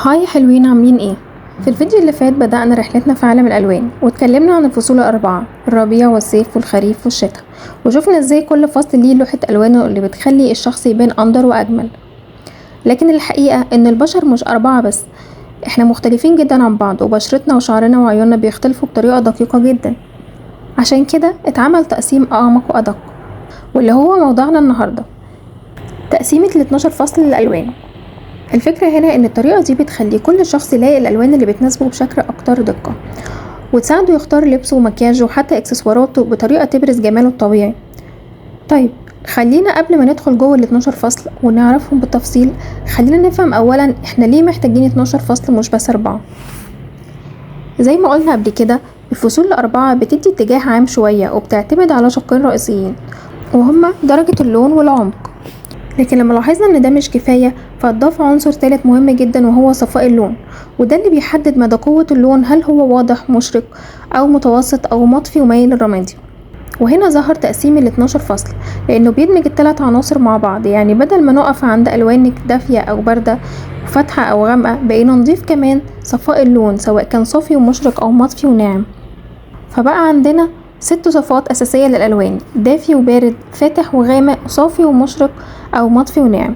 هاي حلوين، عاملين ايه؟ في الفيديو اللي فات بدأنا رحلتنا في عالم الألوان واتكلمنا عن الفصول الأربعة: الربيع والصيف والخريف والشتاء، وشوفنا ازاي كل فصل ليه لوحة ألوانه اللي بتخلي الشخص يبان أنضر وأجمل. لكن الحقيقة إن البشر مش أربعة بس، احنا مختلفين جدا عن بعض، وبشرتنا وشعرنا وعيوننا بيختلفوا بطريقة دقيقة جدا. عشان كده اتعمل تقسيم أعمق وأدق، واللي هو موضوعنا النهاردة: تقسيمة ال 12 فصل للألوان. الفكرة هنا ان الطريقة دي بتخلي كل شخص يلاقي الالوان اللي بتناسبه بشكل اكتر دقة، وتساعده يختار لبسه ومكياجه وحتى اكسسواراته بطريقة تبرز جماله الطبيعي. خلينا قبل ما ندخل جوه ال 12 فصل ونعرفهم بالتفصيل، خلينا نفهم اولا احنا ليه محتاجين 12 فصل مش بس 4. زي ما قلنا قبل كده، الفصول الأربعة بتدي اتجاه عام شوية وبتعتمد على شقين رئيسيين، وهما درجة اللون والعمق. لكن لما لاحظنا ان ده مش كفاية، فاضاف عنصر ثالث مهم جدا، وهو صفاء اللون، وده اللي بيحدد مدى قوة اللون، هل هو واضح مشرق او متوسط او مطفي ومايل للرمادي. وهنا ظهر تقسيم ال 12 فصل، لانه بيدمج الثلاث عناصر مع بعض. يعني بدل ما نقف عند الوان دافية او باردة فاتحة او غامقة، بقينا نضيف كمان صفاء اللون، سواء كان صافي ومشرق او مطفي وناعم. فبقى عندنا 6 صفات أساسية للألوان: دافي وبارد، فاتح وغامق، صافي ومشرق أو مطفي وناعم.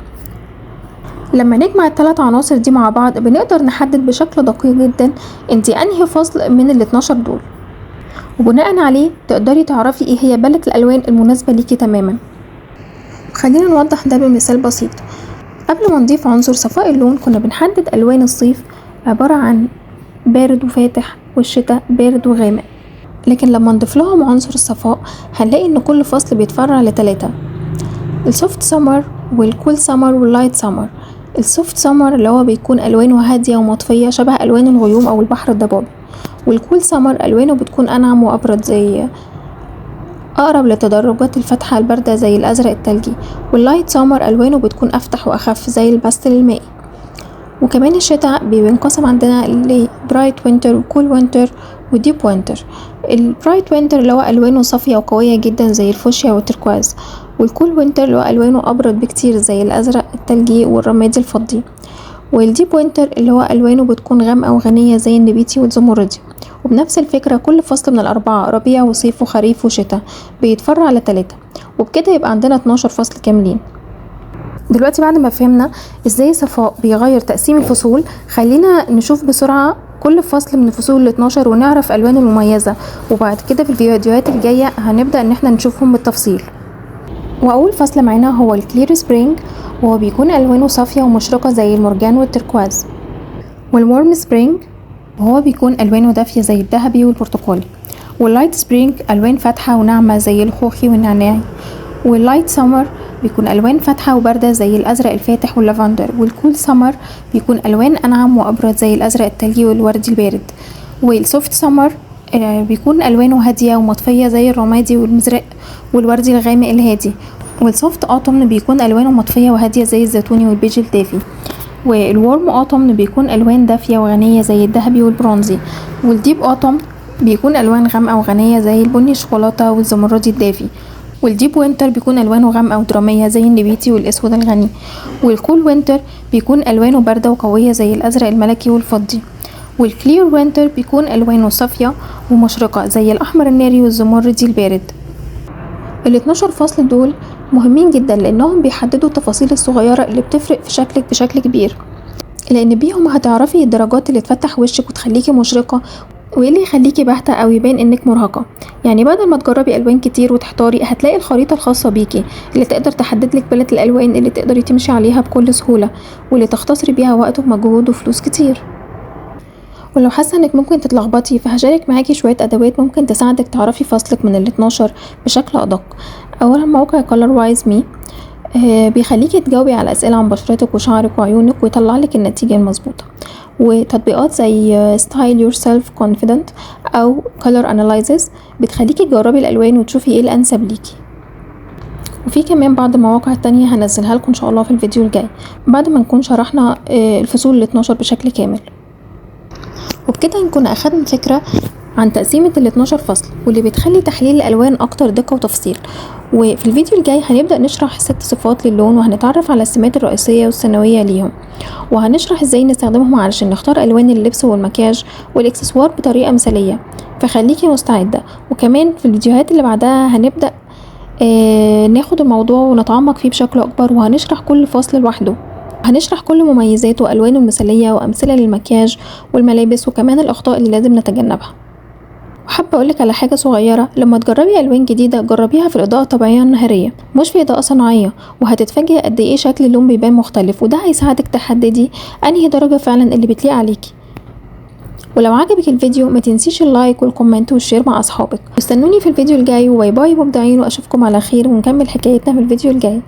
لما نجمع ال3 عناصر دي مع بعض، بنقدر نحدد بشكل دقيق جدا انتي انهي فصل من ال 12 دول، وبناء عليه تقدري تعرفي ايه هي باليت الألوان المناسبة ليكي تماما. خلينا نوضح ده بمثال بسيط. قبل ما نضيف عنصر صفاء اللون، كنا بنحدد ألوان الصيف عبارة عن بارد وفاتح، والشتاء بارد وغامق. لكن لما نضيف لهم عنصر الصفاء، هنلاقي ان كل فصل بيتفرع ل3: السوفت سمر والكول سمر واللايت سمر. السوفت سمر اللي هو بيكون الوانه هاديه ومطفيه شبه الوان الغيوم او البحر الضبابي، والكول سمر الوانه بتكون انعم وابرد، زي اقرب لتدرجات الفاتحه البارده زي الازرق التلجي. واللايت سمر الوانه بتكون افتح واخف زي الباستل المائي. وكمان الشتاء بينقسم عندنا لبرايت وينتر وكول وينتر وديب وينتر. البرايت وينتر اللي هو الوانه صافيه وقويه جدا زي الفوشيا والتركواز، والكول وينتر اللي هو الوانه ابرد بكتير زي الازرق التلجي والرمادي الفضي. والديب وينتر اللي هو الوانه بتكون غامقه وغنيه زي النبيتي والزمردي. وبنفس الفكره، كل فصل من الاربعه: ربيع وصيف وخريف وشتاء، بيتفرع ل3، وبكده يبقى عندنا 12 فصل كاملين. دلوقتي بعد ما فهمنا ازاي صفاء بيغير تقسيم الفصول، خلينا نشوف بسرعة كل فصل من الفصول ال 12 ونعرف الوانه المميزة، وبعد كده في الفيديوهات الجاية هنبدأ ان احنا نشوفهم بالتفصيل. واول فصل معانا هو الكلير سبرينج، وهو بيكون الوانه صافية ومشرقة زي المرجان والتركواز. والورم سبرينج وهو بيكون الوانه دافية زي الذهبي والبرتقالي. واللايت سبرينج الوان فاتحة وناعمة زي الخوخي والنعناعي. واللايت سمر بيكون الوان فاتحه وبارده زي الازرق الفاتح واللافندر. والكول سمر بيكون الوان انعم وابرد زي الازرق التلجي والوردي البارد. والسوفت سمر بيكون الوانه هاديه ومطفيه زي الرمادي والمزرق والوردي الغامق الهادي. والسوفت اوتومن بيكون الوانه مطفيه وهاديه زي الزيتوني والبيج الدافي. والورم اوتومن بيكون الوان دافيه وغنيه زي الذهبي والبرونزي. والديب اوتومن بيكون الوان غامقه وغنيه زي البني الشوكولاته والزمردي الدافي. والديب وينتر بيكون الوانه غامقه ودراميه زي النبيتي والاسود الغني. والكول وينتر بيكون الوانه بارده وقويه زي الازرق الملكي والفضي. والكلير وينتر بيكون الوانه صافيه ومشرقه زي الاحمر الناري والزمردي البارد. ال 12 فصل دول مهمين جدا، لانهم بيحددوا التفاصيل الصغيره اللي بتفرق في شكلك بشكل كبير، لان بيهم هتعرفي الدرجات اللي تفتح وشك وتخليكي مشرقه، وايه اللي يخليكي باهته او يبان انك مرهقه. يعني بدل ما تجربي الوان كتير وتحتاري، هتلاقي الخريطه الخاصه بيكي اللي تقدر تحدد لك باليت الالوان اللي تقدري تمشي عليها بكل سهوله، واللي تختصري بيها وقت ومجهود وفلوس كتير. ولو حاسه انك ممكن تتلخبطي، فهشارك معاكي شويه ادوات ممكن تساعدك تعرفي فصلك من ال 12 بشكل ادق. اولا، موقع ColorWise.me بيخليكي تجاوبي على اسئله عن بشرتك وشعرك وعيونك ويطلع لك النتيجه المظبوطه. وتطبيقات زي Style Yourself Confident او Color Analysis بتخليكي تجربي الالوان وتشوفي ايه الانسب ليكي. وفي كمان بعض المواقع التانية هنزلها لكم ان شاء الله في الفيديو الجاي، بعد ما نكون شرحنا الفصول ال 12 بشكل كامل. وبكده نكون اخدنا فكرة عن تقسيمة ال 12 فصل واللي بتخلي تحليل الألوان أكتر دقة وتفصيل. وفي الفيديو الجاي هنبدأ نشرح 6 صفات للون، وهنتعرف على السمات الرئيسية والثانوية ليهم، وهنشرح ازاي نستخدمهم علشان نختار ألوان اللبس والمكياج والإكسسوار بطريقة مثالية. فخليكي مستعدة. وكمان في الفيديوهات اللي بعدها هنبدأ ناخد الموضوع ونتعمق فيه بشكل أكبر، وهنشرح كل فصل لوحده، هنشرح كل مميزاته وألوانه المثالية وأمثلة للمكياج والملابس، وكمان الأخطاء اللي لازم نتجنبها. وحابة أقولك على حاجة صغيرة، لما تجربي ألوان جديدة جربيها في الإضاءة الطبيعية النهارية مش في إضاءة صناعية، وهتتفاجئي قد إيه شكل اللون بيبان مختلف، وده هيساعدك تحددي أنهي درجة فعلا اللي بتليق عليكي. ولو عجبك الفيديو ما تنسيش اللايك والكومنت والشير مع أصحابك. استنوني في الفيديو الجاي، وباي باي مبدعين، وأشوفكم على خير ونكمل حكايتنا في الفيديو الجاي.